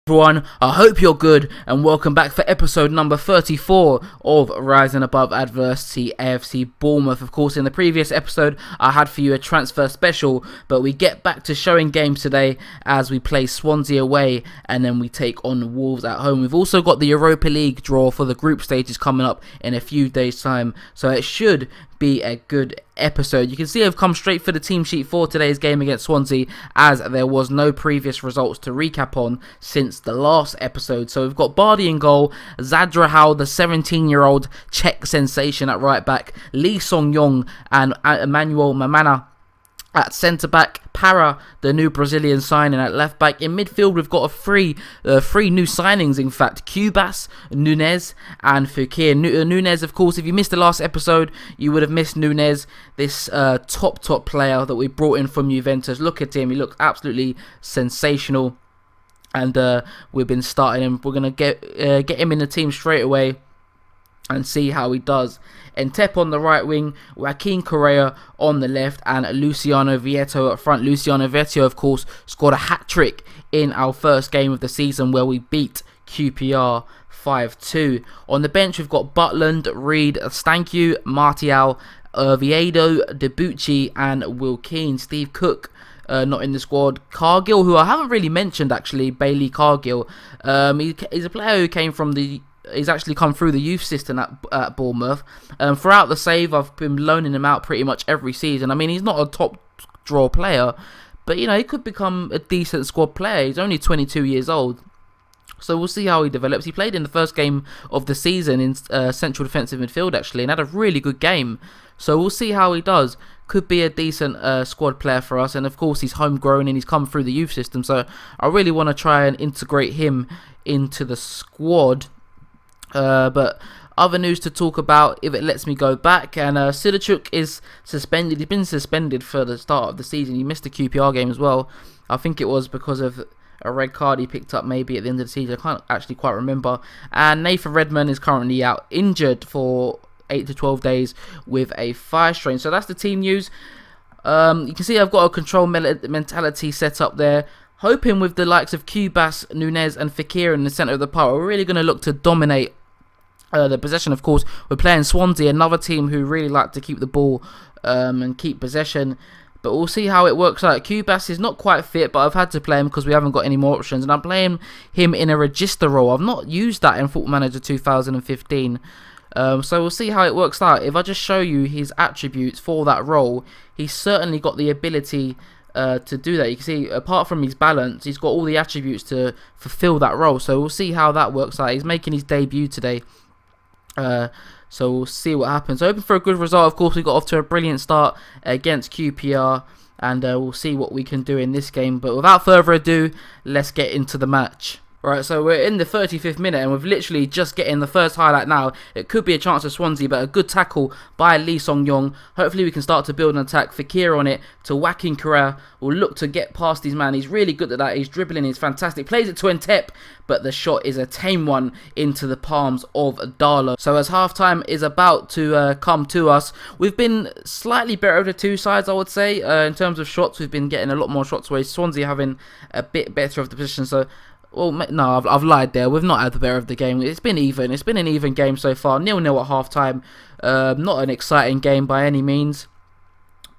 Everyone, I hope you're good and welcome back for episode number 34 of Rising Above Adversity AFC Bournemouth. Of course, in the previous episode I had for you a transfer special, but we get back to showing games today as we play Swansea away and then we take on Wolves at home. We've also got the Europa League draw for the group stages coming up in a few days time, so it should be a good episode. You can see I've come straight for the team sheet for today's game against Swansea, as there was no previous results to recap on since the last episode. So we've got Bardi in goal, Zadrahal, the 17-year-old Czech sensation at right back, Lee Song-yong and Emmanuel Mamana at centre-back, Para, the new Brazilian signing, at left-back. In midfield, we've got three new signings, in fact. Cubas, Nunes, and Fekir. Nunes, of course, if you missed the last episode, you would have missed Nunes, this top player that we brought in from Juventus. Look at him. He looks absolutely sensational. And we've been starting him. We're going to get him in the team straight away and see how he does. Entep on the right wing, Joaquin Correa on the left, and Luciano Vietto up front. Luciano Vietto, of course, scored a hat-trick in our first game of the season where we beat QPR 5-2. On the bench, we've got Butland, Reed, Stanku, Martial, Oviedo, Debuchy, and Will Keane. Steve Cook not in the squad. Cargill, who I haven't really mentioned actually, Bailey Cargill. He's a player who came from the... He's actually come through the youth system at Bournemouth. Throughout the save, I've been loaning him out pretty much every season. I mean, he's not a top draw player, but, you know, he could become a decent squad player. He's only 22 years old. So we'll see how he develops. He played in the first game of the season in central defensive midfield, actually, and had a really good game. So we'll see how he does. Could be a decent squad player for us. And, of course, he's homegrown and he's come through the youth system. So I really want to try and integrate him into the squad. But other news to talk about, if it lets me go back, and Sidachuk is suspended. He's been suspended for the start of the season. He missed the QPR game as well. I think it was because of a red card he picked up maybe at the end of the season. I can't actually quite remember. And Nathan Redmond is currently out injured for 8 to 12 days with a thigh strain. So that's the team news. You can see I've got a control mentality set up there. Hoping with the likes of Cubas, Nunes and Fekir in the centre of the park, we're really going to look to dominate the possession. Of course, we're playing Swansea, another team who really like to keep the ball and keep possession. But we'll see how it works out. Cubas is not quite fit, but I've had to play him because we haven't got any more options. And I'm playing him in a register role. I've not used that in Football Manager 2015. So we'll see how it works out. If I just show you his attributes for that role, he's certainly got the ability to do that. You can see, apart from his balance, he's got all the attributes to fulfill that role. So we'll see how that works out. He's making his debut today. So we'll see what happens. Hoping for a good result. Of course, we got off to a brilliant start against QPR, and we'll see what we can do in this game. But without further ado, let's get into the match. Right, so we're in the 35th minute and we've literally just getting the first highlight now. It could be a chance of Swansea, but a good tackle by Lee Song-yong. Hopefully we can start to build an attack. Fekir on it to Joaquin Correa. We'll look to get past his man. He's really good at that. He's dribbling. He's fantastic. Plays it to Entep, but the shot is a tame one into the palms of Darlow. So as half-time is about to come to us, we've been slightly better of the two sides, I would say. In terms of shots, we've been getting a lot more shots away. Swansea having a bit better of the position, so... Well, no, I've lied there. We've not had the better of the game. It's been even. It's been an even game so far. 0-0 at half-time. Not an exciting game by any means.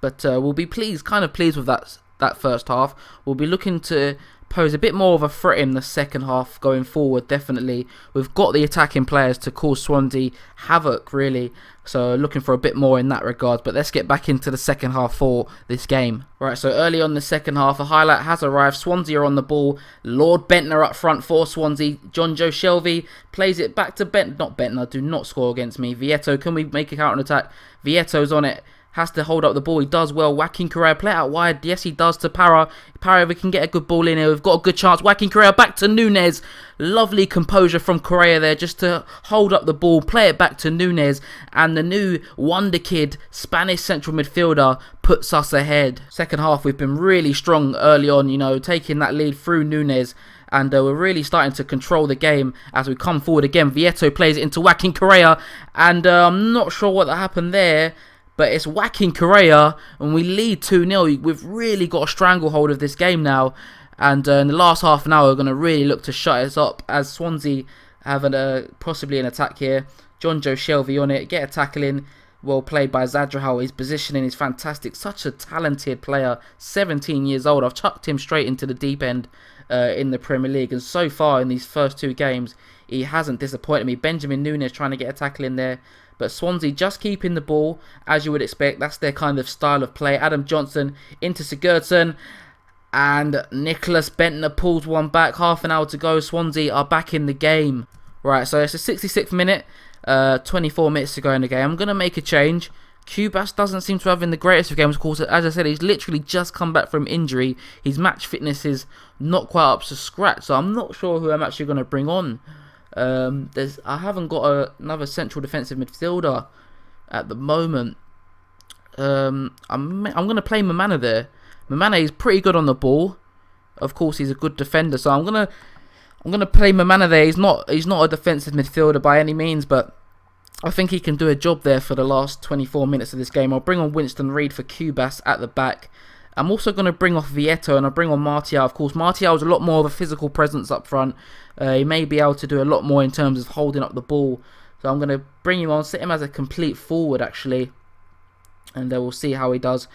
But we'll be kind of pleased with that first half. We'll be looking to pose a bit more of a threat in the second half going forward, definitely. We've got the attacking players to cause Swansea havoc, really. So looking for a bit more in that regard. But let's get back into the second half for this game. Right, so early on the second half, a highlight has arrived. Swansea are on the ball. Lord Bentner up front for Swansea. John Joe Shelvey plays it back to Not Bentner, do not score against me. Vietto, can we make a counter-attack? Vietto's on it. Has to hold up the ball. He does well. Joaquin Correa, play out wide. Yes, he does to Para. Para, we can get a good ball in here. We've got a good chance. Joaquin Correa back to Nunes. Lovely composure from Correa there just to hold up the ball. Play it back to Nunes. And the new wonder kid, Spanish central midfielder, puts us ahead. Second half, we've been really strong early on, you know, taking that lead through Nunes. And we're really starting to control the game as we come forward again. Vietto plays it into Joaquin Correa. And I'm not sure what happened there. But it's Joaquin Correa, and we lead 2-0. We've really got a stranglehold of this game now. And in the last half an hour, we're going to really look to shut us up as Swansea have possibly an attack here. John Joe Shelby on it, get a tackle in. Well played by Zadrahal. His positioning is fantastic. Such a talented player. 17 years old. I've chucked him straight into the deep end in the Premier League. And so far in these first 2 games, he hasn't disappointed me. Benjamin Nunes trying to get a tackle in there. But Swansea just keeping the ball, as you would expect. That's their kind of style of play. Adam Johnson into Sigurdsson. And Nicholas Bentner pulls one back. Half an hour to go. Swansea are back in the game. Right, so it's the 66th minute. 24 minutes to go in the game. I'm going to make a change. Cubas doesn't seem to have been the greatest of games. Of course, as I said, he's literally just come back from injury. His match fitness is not quite up to scratch. So I'm not sure who I'm actually going to bring on. I haven't got another central defensive midfielder at the moment. I'm going to play Mamana there. Mamana is pretty good on the ball. Of course, he's a good defender. So I'm going to play Mamana there. He's not a defensive midfielder by any means, but I think he can do a job there for the last 24 minutes of this game. I'll bring on Winston Reid for Cubas at the back. I'm also going to bring off Vieto and I'll bring on Martial. Of course, Martial is a lot more of a physical presence up front. He may be able to do a lot more in terms of holding up the ball. So I'm going to bring him on, set him as a complete forward actually. And we'll see how he does.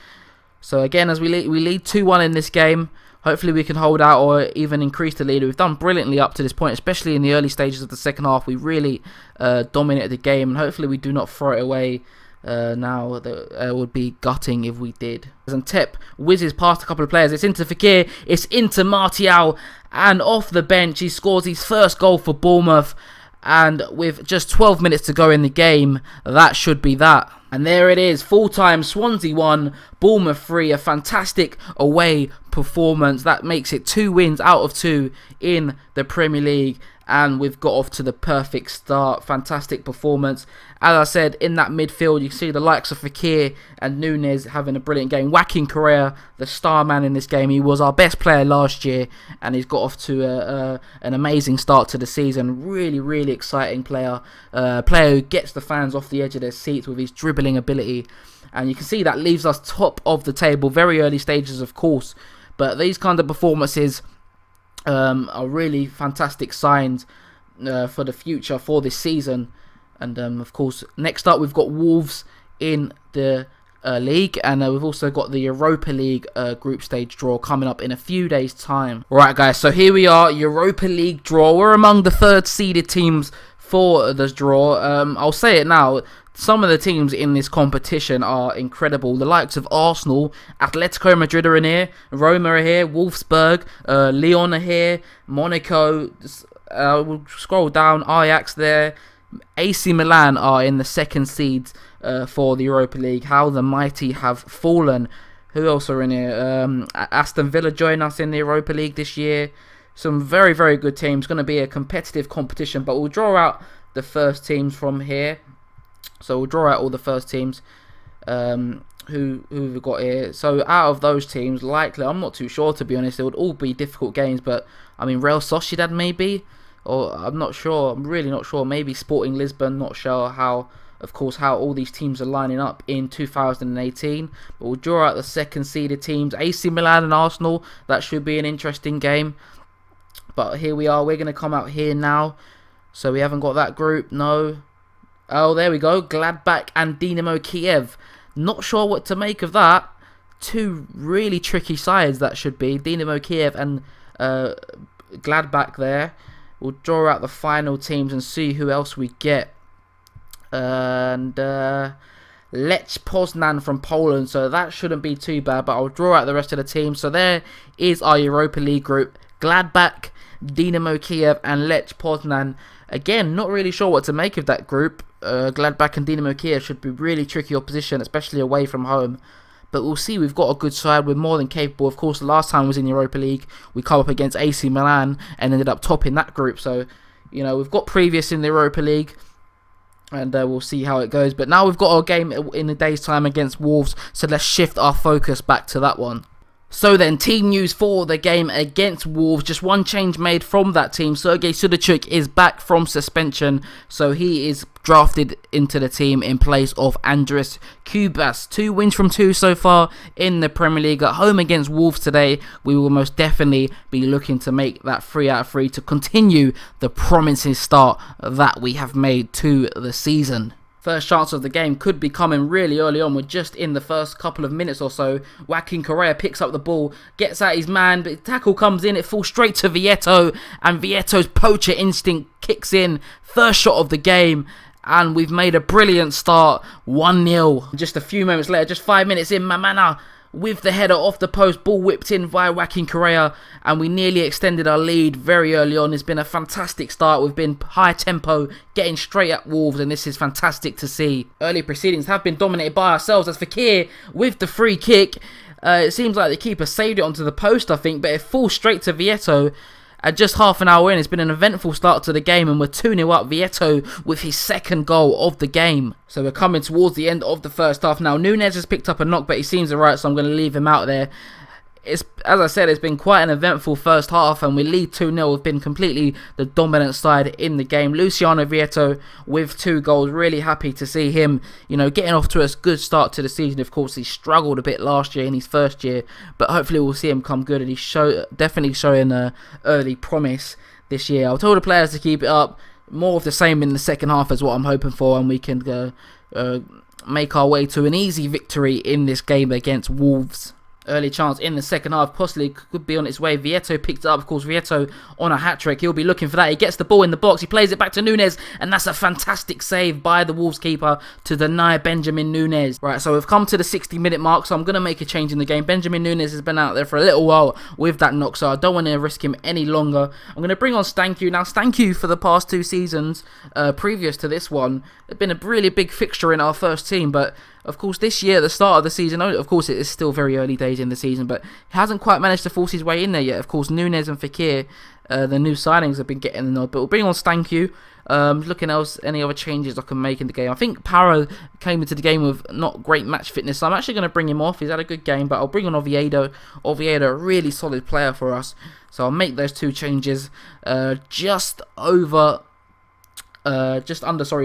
So again, as we lead 2-1 in this game. Hopefully we can hold out or even increase the lead. We've done brilliantly up to this point, especially in the early stages of the second half. We really dominated the game, and hopefully we do not throw it away now. That would be gutting if we did. And Tep whizzes past a couple of players. It's into Fekir, it's into Martial, and off the bench he scores his first goal for Bournemouth. And with just 12 minutes to go in the game, that should be that. And there it is, full time, Swansea 1, Bournemouth 3, a fantastic away performance. That makes it 2 wins out of 2 in the Premier League. And we've got off to the perfect start. Fantastic performance. As I said, in that midfield, you see the likes of Fekir and Nunes having a brilliant game. Joaquin Correa, the star man in this game. He was our best player last year, and he's got off to an amazing start to the season. Really, really exciting player. Player who gets the fans off the edge of their seats with his dribbling ability. And you can see that leaves us top of the table. Very early stages, of course. But these kind of performances are really fantastic signs for the future for this season. And of course, next up we've got Wolves in the league, and we've also got the Europa League group stage draw coming up in a few days time. Right guys, so here we are, Europa League draw. We're among the 3rd seeded teams for this draw. I'll say it now, some of the teams in this competition are incredible. The likes of Arsenal, Atletico Madrid are in here, Roma are here, Wolfsburg, Lyon are here, Monaco, we'll scroll down, Ajax there, AC Milan are in the 2nd seed for the Europa League. How the mighty have fallen. Who else are in here? Aston Villa join us in the Europa League this year. Some very, very good teams. Going to be a competitive competition, but we'll draw out the first teams from here. So we'll draw out all the first teams who we've got here. So out of those teams, likely, I'm not too sure to be honest. It would all be difficult games, but I mean Real Sociedad maybe, or I'm not sure. I'm really not sure. Maybe Sporting Lisbon. Not sure how. Of course, how all these teams are lining up in 2018. But we'll draw out the 2nd seeded teams, AC Milan and Arsenal. That should be an interesting game. But here we are. We're going to come out here now. So we haven't got that group. No. Oh, there we go. Gladbach and Dynamo Kiev. Not sure what to make of that. 2 really tricky sides that should be. Dynamo Kiev and Gladbach there. We'll draw out the final teams and see who else we get. And Lech Poznan from Poland. So that shouldn't be too bad. But I'll draw out the rest of the teams. So there is our Europa League group. Gladbach, Dynamo Kiev and Lech Poznan. Again, not really sure what to make of that group. Gladbach and Dynamo Kiev should be really tricky opposition, especially away from home. But we'll see, we've got a good side, we're more than capable. Of course, the last time was in Europa League, we come up against AC Milan and ended up topping that group. So, you know, we've got previous in the Europa League, and we'll see how it goes. But now we've got our game in a day's time against Wolves, so let's shift our focus back to that one. So then, team news for the game against Wolves. Just one change made from that team. Sergei Sudachuk is back from suspension, so he is drafted into the team in place of Andres Kubas. 2 wins from 2 so far in the Premier League. At home against Wolves today, we will most definitely be looking to make that 3 out of 3 to continue the promising start that we have made to the season. First chance of the game could be coming really early on. We're just in the first couple of minutes or so. Joaquin Correa picks up the ball, gets at his man, but the tackle comes in. It falls straight to Vieto, and Vieto's poacher instinct kicks in. First shot of the game, and we've made a brilliant start. 1-0. Just a few moments later, just 5 minutes in, Mamana with the header off the post, ball whipped in via Joaquin Correa, and we nearly extended our lead very early on. It's been a fantastic start. We've been high tempo, getting straight at Wolves, and this is fantastic to see. Early proceedings have been dominated by ourselves as Fekir with the free kick. It seems like the keeper saved it onto the post, I think, but it falls straight to Vieto. At just half an hour in, it's been an eventful start to the game, and we're 2-0 up. Vieto with his second goal of the game. So we're coming towards the end of the first half now. Nunez has picked up a knock, but he seems alright, so I'm going to leave him out there. As I said, it's been quite an eventful first half, and we lead 2-0. We've been completely the dominant side in the game. Luciano Vieto with 2 goals. Really happy to see him, getting off to a good start to the season. Of course, he struggled a bit last year in his first year, but hopefully we'll see him come good, and he's definitely showing early promise this year. I've told the players to keep it up. More of the same in the second half is what I'm hoping for, and we can make our way to an easy victory in this game against Wolves. Early chance in the second half, possibly could be on its way. Vieto picked it up, of course. Vieto on a hat-trick. He'll be looking for that. He gets the ball in the box. He plays it back to Nunez, and that's a fantastic save by the Wolves keeper to deny Benjamin Nunez. Right, so we've come to the 60-minute mark, so I'm going to make a change in the game. Benjamin Nunez has been out there for a little while with that knock, so I don't want to risk him any longer. I'm going to bring on Stanku. Now, Stanku, for the past 2 seasons, previous to this one, has been a really big fixture in our first team, but of course, this year, at the start of the season, of course, it is still very early days in the season, but he hasn't quite managed to force his way in there yet. Of course, Nunez and Fekir, the new signings, have been getting the nod, but we'll bring on Stanku. Looking else, any other changes I can make in the game. I think Paro came into the game with not great match fitness, so I'm actually going to bring him off. He's had a good game, but I'll bring on Oviedo. Oviedo, a really solid player for us, so I'll make those 2 changes. Just under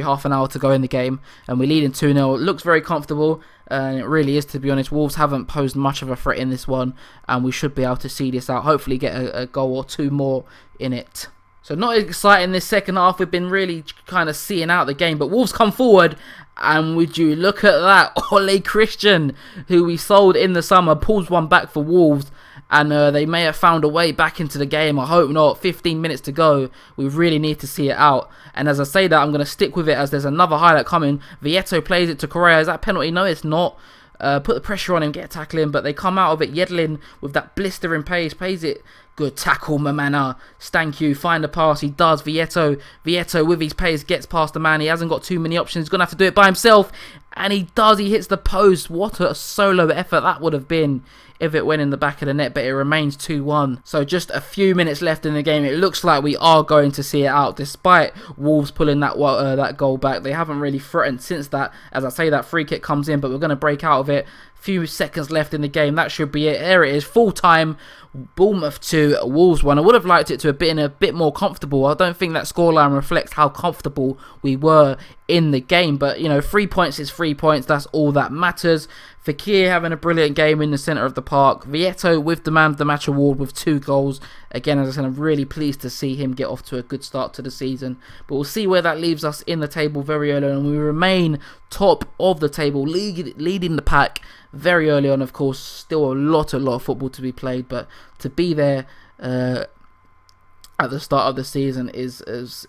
half an hour to go in the game, and we're leading 2-0. It looks very comfortable, and it really is, to be honest. Wolves haven't posed much of a threat in this one, and we should be able to see this out, hopefully get a goal or 2 more in it. So not exciting this second half. We've been really kind of seeing out the game, but Wolves come forward, and would you look at that, Ole Christian, who we sold in the summer, pulls one back for Wolves, and they may have found a way back into the game. I hope not. 15 minutes to go. We really need to see it out. And as I say that, I'm going to stick with it, as there's another highlight coming. Vieto plays it to Correa. Is that a penalty? No, it's not. Put the pressure on him, get a tackle in, but they come out of it. Yedlin with that blistering pace, plays it. Good tackle, Mamana. Stanku, find the pass. He does. Vieto with his pace gets past the man. He hasn't got too many options. He's going to have to do it by himself. And he does. He hits the post. What a solo effort that would have been if it went in the back of the net, but it remains 2-1. So just a few minutes left in the game. It looks like we are going to see it out, despite Wolves pulling that goal back. They haven't really threatened since that. As I say, that free kick comes in, but we're going to break out of it. Few seconds left in the game. That should be it. There it is. Full time. Bournemouth 2, Wolves 1. I would have liked it to have been a bit more comfortable. I don't think that scoreline reflects how comfortable we were in the game. But, 3 points is 3 points. That's all that matters. Fekir having a brilliant game in the centre of the park. Vieto with the Man of the Match award with 2 goals. Again, as I said, I'm really pleased to see him get off to a good start to the season. But we'll see where that leaves us in the table very early on. And we remain top of the table, leading the pack very early on. Of course, still a lot of football to be played. But to be there at the start of the season is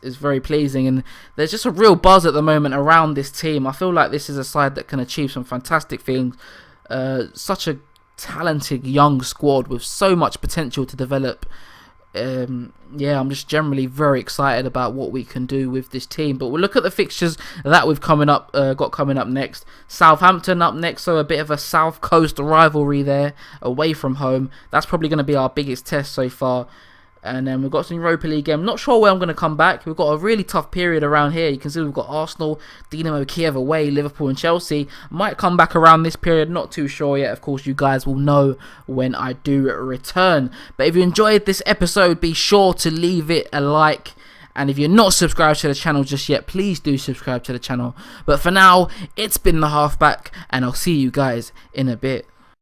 very pleasing, and there's just a real buzz at the moment around this team. I feel like this is a side that can achieve some fantastic things. Such a talented young squad with so much potential to develop. I'm just generally very excited about what we can do with this team. But we'll look at the fixtures that we've got coming up next. Southampton up next, so a bit of a South Coast rivalry there, away from home. That's probably going to be our biggest test so far. And then we've got some Europa League game. Not sure where I'm going to come back. We've got a really tough period around here. You can see we've got Arsenal, Dinamo Kiev away, Liverpool and Chelsea. Might come back around this period. Not too sure yet. Of course, you guys will know when I do return. But if you enjoyed this episode, be sure to leave it a like. And if you're not subscribed to the channel just yet, please do subscribe to the channel. But for now, it's been the Halfback, and I'll see you guys in a bit.